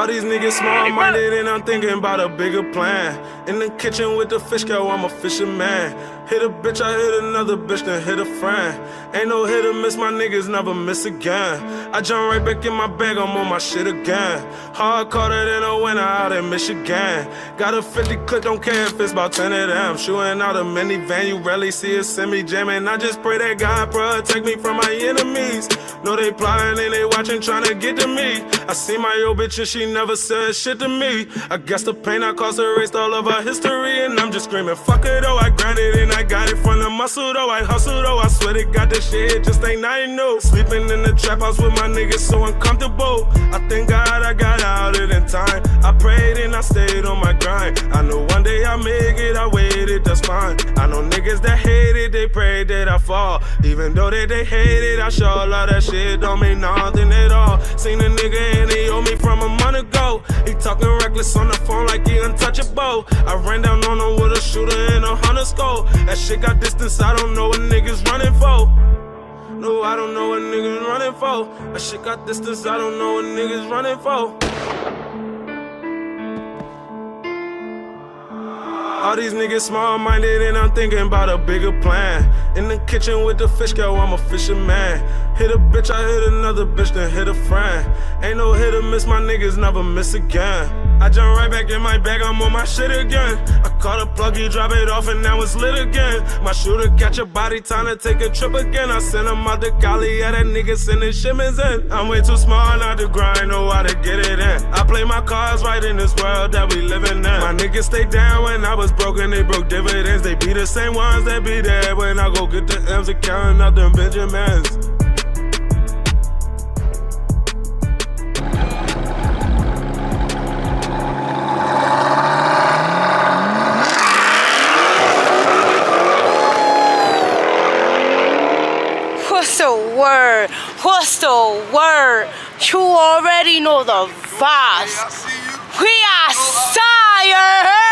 All these niggas small-minded and I'm thinking about a bigger plan. In the kitchen with the fish girl, I'm a fisherman. Hit a bitch, I hit another bitch, then hit a friend. Ain't no hit or miss, my niggas never miss again. I jump right back in my bag, I'm on my shit again. Hard colder than a winter out in Michigan. Got a 50 clip, don't care if it's about 10 of them. Shooting out a minivan, you rarely see a semi-jamming. I just pray that God protect me from my enemies. Know they plotting and they watching, trying to get to me. I see my old bitch and she never said shit to me. I guess the pain I caused erased all of our history. And I'm just screaming, fuck it, oh, I grinded and I got it from the muscle, though. I hustle, though. I swear they got this shit, just ain't nothing new. Sleeping in the trap house with my niggas so uncomfortable. I thank God I got out of it in time. I prayed and I stayed on my grind. I know one day I'll make it, I waited, that's fine. I know niggas that hate it, they pray that I fall. Even though they hate it, I sure love that shit, don't mean nothing at all. Seen a nigga and he owed me from a month ago. He talking reckless on the phone like he untouchable. I ran down on him with a shooter and a 100 score. That shit got distance, I don't know what niggas running for. No, I don't know what niggas running for. That shit got distance, I don't know what niggas running for. All these niggas small-minded and I'm thinking about a bigger plan. In the kitchen with the fish girl, I'm a fisherman. Hit a bitch, I hit another bitch, then hit a friend. Ain't no hit or miss, my niggas never miss again. I jump right back in my bag, I'm on my shit again. I caught a plug, you drop it off and now it's lit again. My shooter catch a body, time to take a trip again. I send him out to Cali, yeah, that nigga sending shipments in. I'm way too small not to grind, know how to get it in. I play my cards right in this world that we living in. My niggas stay down when I was broken, they broke dividends. They be the same ones that be there when I go get the M's and counting up them Benjamins. What's the word? What's the word? You already know the vibes. We are outside.